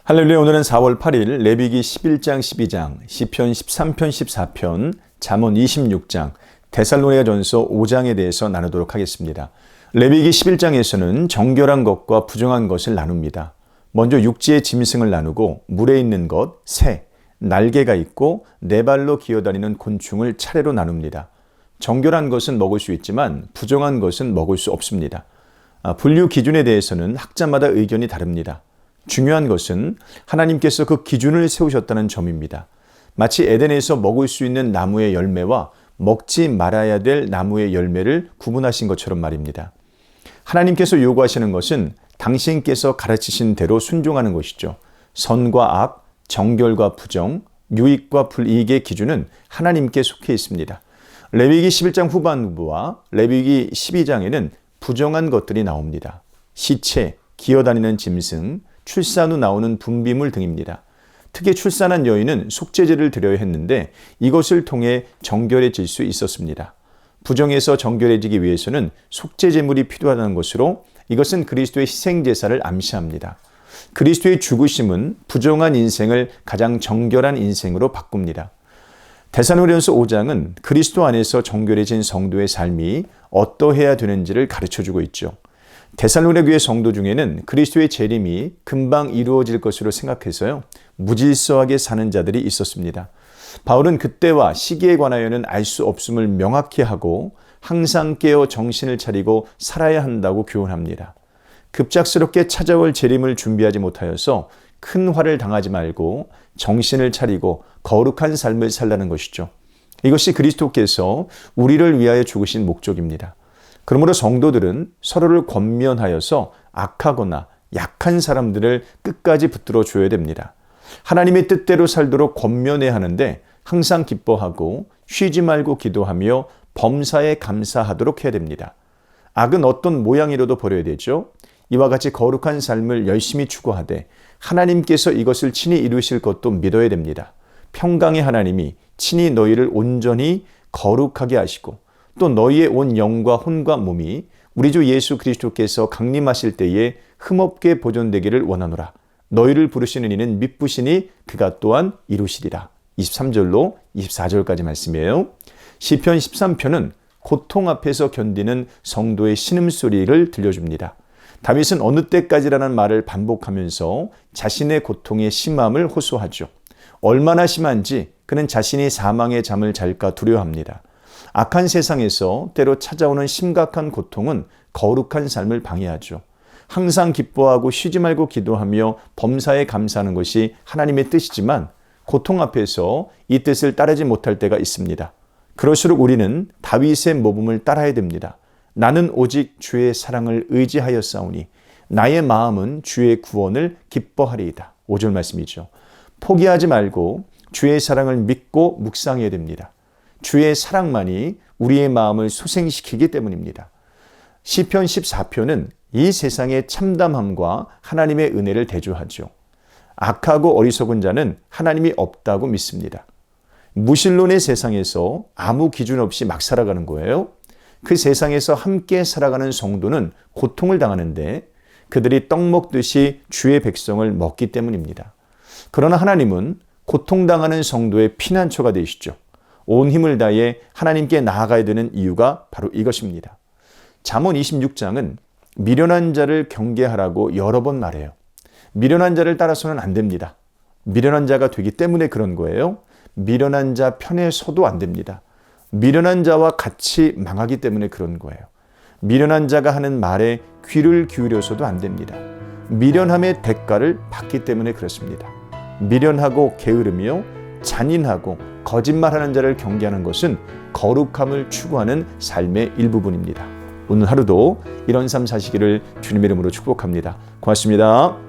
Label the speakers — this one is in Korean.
Speaker 1: 할렐루야. 오늘은 4월 8일 레위기 11장 12장, 시편 13편 14편, 잠언 26장, 데살로니가전서 5장에 대해서 나누도록 하겠습니다. 레위기 11장에서는 정결한 것과 부정한 것을 나눕니다. 먼저 육지의 짐승을 나누고 물에 있는 것, 새, 날개가 있고 네 발로 기어다니는 곤충을 차례로 나눕니다. 정결한 것은 먹을 수 있지만 부정한 것은 먹을 수 없습니다. 분류 기준에 대해서는 학자마다 의견이 다릅니다. 중요한 것은 하나님께서 그 기준을 세우셨다는 점입니다. 마치 에덴에서 먹을 수 있는 나무의 열매와 먹지 말아야 될 나무의 열매를 구분하신 것처럼 말입니다. 하나님께서 요구하시는 것은 당신께서 가르치신 대로 순종하는 것이죠. 선과 악, 정결과 부정, 유익과 불이익의 기준은 하나님께 속해 있습니다. 레위기 11장 후반부와 레위기 12장에는 부정한 것들이 나옵니다. 시체, 기어다니는 짐승, 출산 후 나오는 분비물 등입니다. 특히 출산한 여인은 속죄제를 드려야 했는데 이것을 통해 정결해질 수 있었습니다. 부정에서 정결해지기 위해서는 속죄제물이 필요하다는 것으로 이것은 그리스도의 희생제사를 암시합니다. 그리스도의 죽으심은 부정한 인생을 가장 정결한 인생으로 바꿉니다. 데살로니가전서 5장은 그리스도 안에서 정결해진 성도의 삶이 어떠해야 되는지를 가르쳐주고 있죠. 데살로니가 교회 성도 중에는 그리스도의 재림이 금방 이루어질 것으로 생각해서요, 무질서하게 사는 자들이 있었습니다. 바울은 그때와 시기에 관하여는 알 수 없음을 명확히 하고 항상 깨어 정신을 차리고 살아야 한다고 교훈합니다. 급작스럽게 찾아올 재림을 준비하지 못하여서 큰 화를 당하지 말고 정신을 차리고 거룩한 삶을 살라는 것이죠. 이것이 그리스도께서 우리를 위하여 죽으신 목적입니다. 그러므로 성도들은 서로를 권면하여서 악하거나 약한 사람들을 끝까지 붙들어 줘야 됩니다. 하나님의 뜻대로 살도록 권면해야 하는데 항상 기뻐하고 쉬지 말고 기도하며 범사에 감사하도록 해야 됩니다. 악은 어떤 모양이라도 버려야 되죠. 이와 같이 거룩한 삶을 열심히 추구하되 하나님께서 이것을 친히 이루실 것도 믿어야 됩니다. 평강의 하나님이 친히 너희를 온전히 거룩하게 하시고 또 너희의 온 영과 혼과 몸이 우리 주 예수 그리스도께서 강림하실 때에 흠없게 보존되기를 원하노라. 너희를 부르시는 이는 미쁘시니 그가 또한 이루시리라. 23절로 24절까지 말씀이에요. 시편 13편은 고통 앞에서 견디는 성도의 신음소리를 들려줍니다. 다윗은 어느 때까지라는 말을 반복하면서 자신의 고통의 심함을 호소하죠. 얼마나 심한지 그는 자신이 사망의 잠을 잘까 두려워합니다. 악한 세상에서 때로 찾아오는 심각한 고통은 거룩한 삶을 방해하죠. 항상 기뻐하고 쉬지 말고 기도하며 범사에 감사하는 것이 하나님의 뜻이지만 고통 앞에서 이 뜻을 따르지 못할 때가 있습니다. 그럴수록 우리는 다윗의 모범을 따라야 됩니다. 나는 오직 주의 사랑을 의지하였사오니 나의 마음은 주의 구원을 기뻐하리이다. 5절 말씀이죠. 포기하지 말고 주의 사랑을 믿고 묵상해야 됩니다. 주의 사랑만이 우리의 마음을 소생시키기 때문입니다. 시편 14편은 이 세상의 참담함과 하나님의 은혜를 대조하죠. 악하고 어리석은 자는 하나님이 없다고 믿습니다. 무신론의 세상에서 아무 기준 없이 막 살아가는 거예요. 그 세상에서 함께 살아가는 성도는 고통을 당하는데 그들이 떡 먹듯이 주의 백성을 먹기 때문입니다. 그러나 하나님은 고통당하는 성도의 피난처가 되시죠. 온 힘을 다해 하나님께 나아가야 되는 이유가 바로 이것입니다. 잠언 26장은 미련한 자를 경계하라고 여러 번 말해요. 미련한 자를 따라서는 안 됩니다. 미련한 자가 되기 때문에 그런 거예요. 미련한 자 편에 서도 안 됩니다. 미련한 자와 같이 망하기 때문에 그런 거예요. 미련한 자가 하는 말에 귀를 기울여서도 안 됩니다. 미련함의 대가를 받기 때문에 그렇습니다. 미련하고 게으르며 잔인하고 거짓말하는 자를 경계하는 것은 거룩함을 추구하는 삶의 일부분입니다. 오늘 하루도 이런 삶 사시기를 주님의 이름으로 축복합니다. 고맙습니다.